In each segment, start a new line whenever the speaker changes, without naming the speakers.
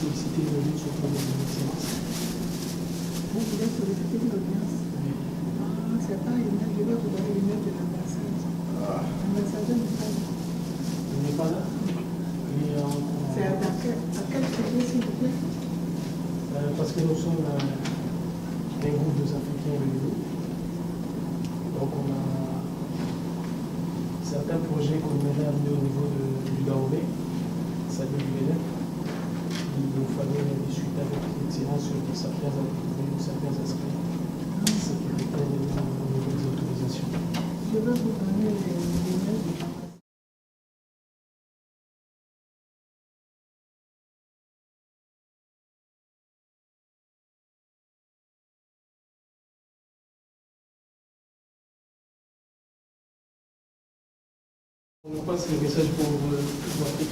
solliciter une audience auprès de son excellence.
Vous voulez solliciter une audience?
Oui.
Ah, c'est pas une je vais vous donner une de l'ambassade. L'ambassadeur n'est pas là.
Il n'est pas là.
C'est à quel sujet, s'il vous plaît?
Parce que nous sommes un groupe d'Africains réunis. Donc on a certains projets qu'on aimerait amener au niveau du Dahomey, c'est-à-dire du Bénin. Il nous fallait discuter avec l'excellence sur certains aspects sécuritaires au niveau des autorisations.
Je vais vous donner les mails de l'ambassade.
On passe le message pour l'Afrique.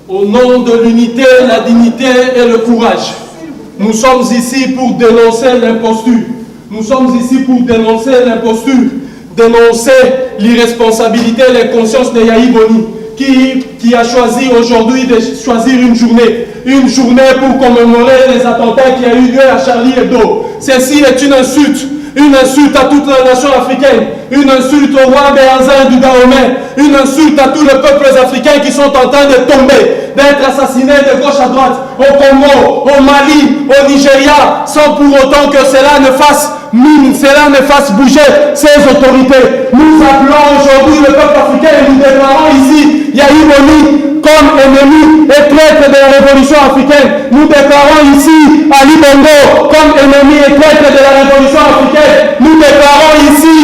Au nom de l'unité, la dignité et le courage, nous sommes ici pour dénoncer l'imposture. Nous sommes ici pour dénoncer l'imposture, dénoncer l'irresponsabilité et l'inconscience de Yahi Boni, qui a choisi aujourd'hui de choisir une journée pour commémorer les attentats qui a eu lieu à Charlie Hebdo. Ceci est une insulte à toute la nation africaine, une insulte au roi Béhanzin du Dahomey, une insulte à tous les peuples africains qui sont en train de tomber, d'être assassinés de gauche à droite, au Congo, au Mali, au Nigeria, sans pour autant que cela ne fasse mine, cela ne fasse bouger ces autorités. Nous appelons aujourd'hui le peuple africain et nous déclarons ici Yahi Boni comme ennemi et traître de la révolution africaine. Nous déclarons ici Ali Bongo comme ennemi et traître de la révolution africaine. Nous déclarons ici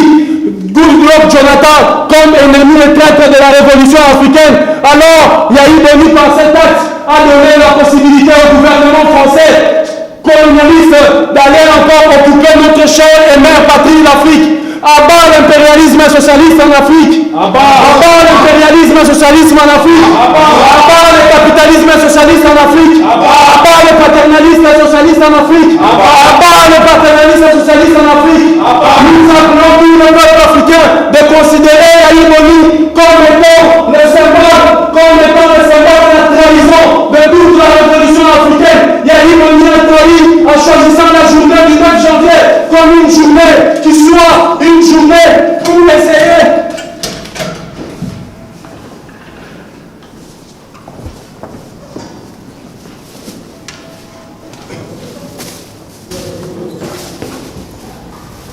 Goodluck Jonathan comme ennemi et traître de la révolution africaine. Alors Yahi Boni par cet acte a donné la possibilité au gouvernement français colonialiste d'aller encore occuper notre chère et mère patrie, l'Afrique. Abat l'impérialisme socialiste en Afrique. Abat l'impérialisme socialiste en Afrique. Abat le capitalisme socialiste en Afrique. Abat le paternalisme socialiste en Afrique. Abat le paternalisme socialiste en Afrique. Nous appelons tout le peuple africain de considérer Yahi Boni comme étant le symbole de la trahison de toute la révolution africaine. Yahi Boni a trahi en choisissant la journée du 9 janvier comme une journée qui soit une journée pour essayer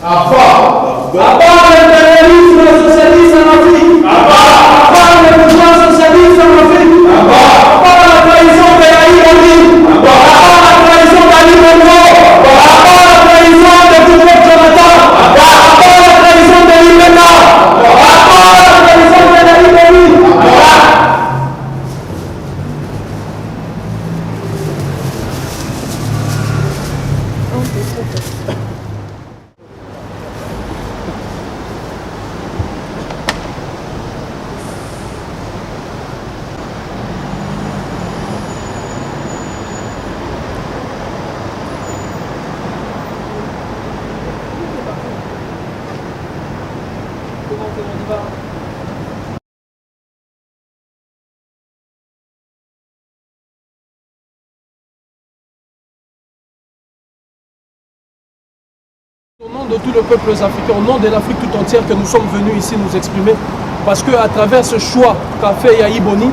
abat l'impérialisme socialiste en Afrique, abat le pouvoir socialiste en Afrique, abat la trahison de Yahi Boni, abat la trahison d'Ali Bongo, abat la trahison de Goodluck Jonathan, abat la trahison de Limena, abat la trahison de Yahi Boni. Au nom de tous les peuples africains, au nom de l'Afrique tout entière que nous sommes venus ici nous exprimer, parce qu'à travers ce choix qu'a fait Yahi Boni,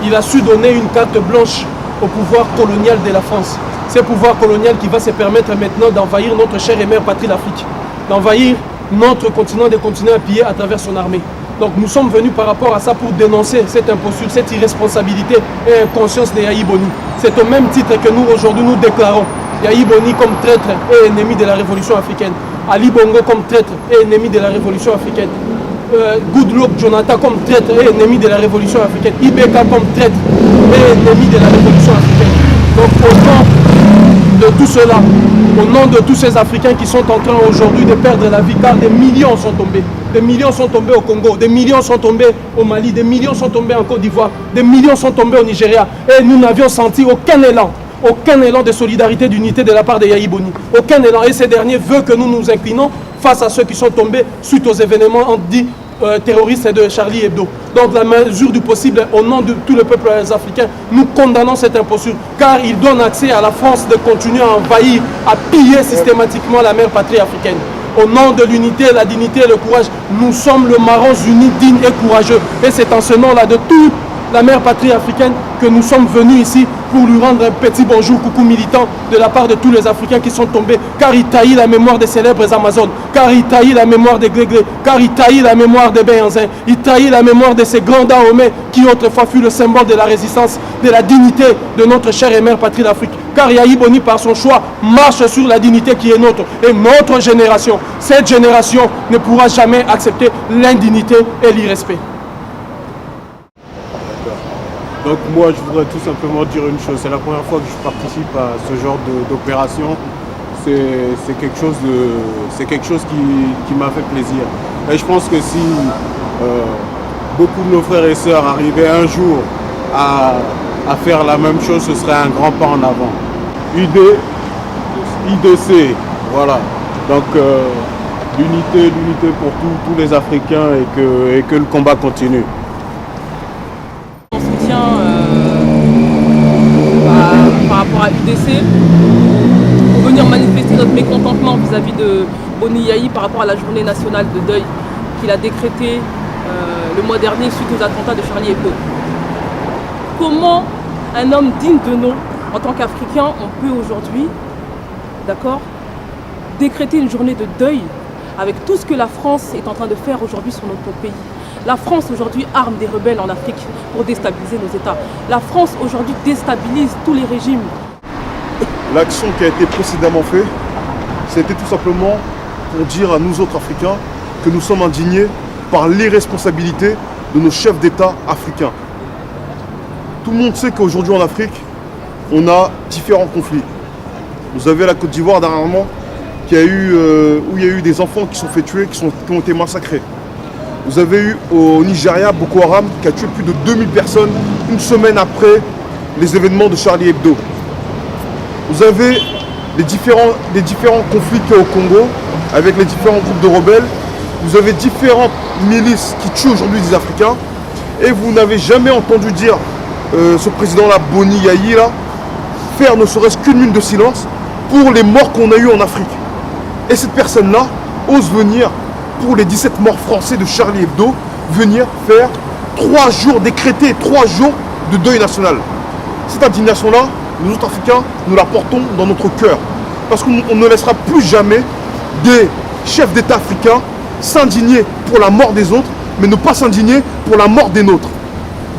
il a su donner une carte blanche au pouvoir colonial de la France. Ce pouvoir colonial qui va se permettre maintenant d'envahir notre chère et mère patrie l'Afrique, d'envahir notre continent, des continents pillés à travers son armée. Donc nous sommes venus par rapport à ça pour dénoncer cette imposture, cette irresponsabilité et inconscience de Yahi Boni. C'est au même titre que nous aujourd'hui nous déclarons Yahi Boni comme traître et ennemi de la révolution africaine. Ali Bongo comme traître et ennemi de la révolution africaine. Goodluck Jonathan comme traître et ennemi de la révolution africaine. Ibeka comme traître et ennemi de la révolution africaine. Donc au nom de tout cela, au nom de tous ces Africains qui sont en train aujourd'hui de perdre la vie, car des millions sont tombés. Des millions sont tombés au Congo, des millions sont tombés au Mali, des millions sont tombés en Côte d'Ivoire, des millions sont tombés au Nigeria. Et nous n'avions senti aucun élan de solidarité, d'unité de la part de Yahi Boni. Aucun élan. Et ces derniers veulent que nous nous inclinons face à ceux qui sont tombés suite aux événements dits terroriste de Charlie Hebdo. Donc, la mesure du possible, au nom de tous les peuples africains, nous condamnons cette imposture, car il donne accès à la France de continuer à envahir, à piller systématiquement la mère patrie africaine. Au nom de l'unité, la dignité et le courage, nous sommes le Marron uni, digne et courageux. Et c'est en ce nom-là de toute la mère patrie africaine que nous sommes venus ici pour lui rendre un petit bonjour, coucou militant de la part de tous les Africains qui sont tombés, car il taillit la mémoire des célèbres Amazones, car il taillit la mémoire des Gréglé, car il taillit la mémoire des Béanzin, il taillit la mémoire de ces grands Dahomey qui autrefois fut le symbole de la résistance, de la dignité de notre chère et mère patrie d'Afrique. Car Yahi Boni, par son choix, marche sur la dignité qui est nôtre. Et notre génération, cette génération ne pourra jamais accepter l'indignité et l'irrespect.
Donc moi je voudrais tout simplement dire une chose, c'est la première fois que je participe à ce genre d'opération. C'est quelque chose qui m'a fait plaisir. Et je pense que si beaucoup de nos frères et sœurs arrivaient un jour à faire la même chose, ce serait un grand pas en avant. IDC, voilà. Donc l'unité pour tous les Africains et que le combat continue.
Par rapport à l'UDC, pour venir manifester notre mécontentement vis-à-vis de Boni Yahi par rapport à la journée nationale de deuil qu'il a décrétée le mois dernier suite aux attentats de Charlie Hebdo. Comment un homme digne de nom, en tant qu'Africain, on peut aujourd'hui, d'accord, décréter une journée de deuil avec tout ce que la France est en train de faire aujourd'hui sur notre pays. La France aujourd'hui arme des rebelles en Afrique pour déstabiliser nos États. La France aujourd'hui déstabilise tous les régimes.
L'action qui a été précédemment faite, c'était tout simplement pour dire à nous autres Africains que nous sommes indignés par l'irresponsabilité de nos chefs d'État africains. Tout le monde sait qu'aujourd'hui en Afrique, on a différents conflits. Vous avez la Côte d'Ivoire dernièrement, où il y a eu des enfants qui sont fait tuer, qui ont été massacrés. Vous avez eu au Nigeria Boko Haram qui a tué plus de 2000 personnes une semaine après les événements de Charlie Hebdo. Vous avez les différents conflits qu'il y a au Congo avec les différents groupes de rebelles. Vous avez différentes milices qui tuent aujourd'hui des Africains. Et vous n'avez jamais entendu dire ce président-là, Boni Yahi, faire ne serait-ce qu'une minute de silence pour les morts qu'on a eu en Afrique. Et cette personne-là ose venir, pour les 17 morts français de Charlie Hebdo, venir faire 3 jours, décréter 3 jours de deuil national. Cette indignation-là, nous autres Africains, nous la portons dans notre cœur. Parce qu'on ne laissera plus jamais des chefs d'État africains s'indigner pour la mort des autres, mais ne pas s'indigner pour la mort des nôtres.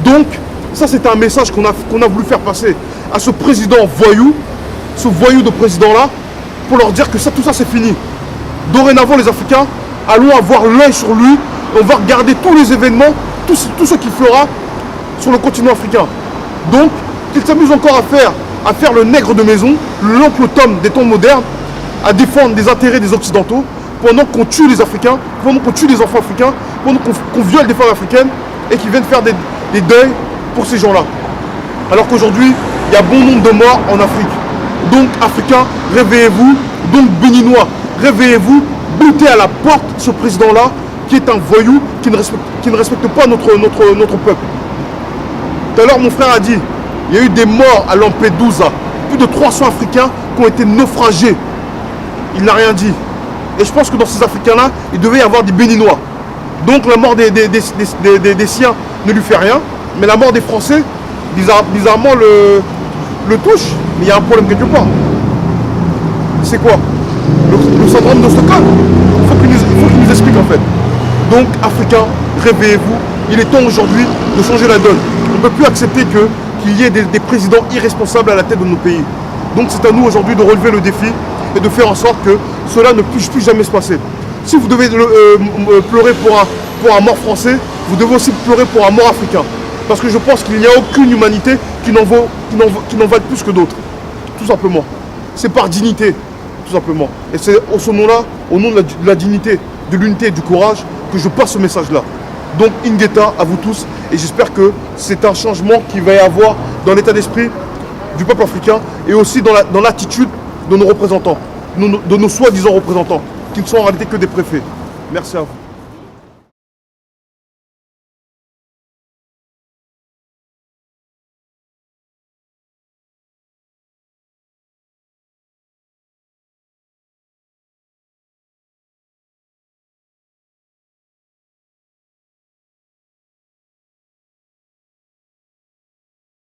Donc, ça c'est un message qu'on a voulu faire passer à ce président voyou, ce voyou de président-là, pour leur dire que tout ça c'est fini. Dorénavant les Africains, allons avoir l'œil sur lui, on va regarder tous les événements, tout ce qu'il fera sur le continent africain. Donc, qu'il s'amuse encore à faire le nègre de maison, l'oncle Tom des temps modernes, à défendre des intérêts des Occidentaux, pendant qu'on tue les Africains, pendant qu'on tue les enfants africains, pendant qu'on viole des femmes africaines, et qu'ils viennent faire des deuils pour ces gens-là. Alors qu'aujourd'hui, il y a bon nombre de morts en Afrique. Donc, Africains, réveillez-vous. Donc, Béninois, réveillez-vous. Boutez à la porte ce président-là, qui est un voyou, qui ne respecte pas notre peuple. Tout à l'heure, mon frère a dit, il y a eu des morts à Lampedusa. Plus de 300 Africains qui ont été naufragés. Il n'a rien dit. Et je pense que dans ces Africains-là, il devait y avoir des Béninois. Donc la mort des siens ne lui fait rien. Mais la mort des Français, bizarrement, le touche. Mais il y a un problème quelque part. C'est quoi? Le syndrome de Stockholm. Il faut qu'il nous explique en fait. Donc, Africains, réveillez-vous. Il est temps aujourd'hui de changer la donne. On ne peut plus accepter qu'il y ait des présidents irresponsables à la tête de nos pays. Donc, c'est à nous aujourd'hui de relever le défi et de faire en sorte que cela ne puisse plus jamais se passer. Si vous devez pleurer pour un mort français, vous devez aussi pleurer pour un mort africain. Parce que je pense qu'il n'y a aucune humanité qui n'en vaille plus que d'autres. Tout simplement. C'est par dignité. Tout simplement. Et c'est au ce nom-là, au nom de la dignité, de l'unité et du courage, que je passe ce message-là. Donc, Ingeta à vous tous, et j'espère que c'est un changement qui va y avoir dans l'état d'esprit du peuple africain et aussi dans l'attitude de nos représentants, de nos soi-disant représentants, qui ne sont en réalité que des préfets. Merci à vous.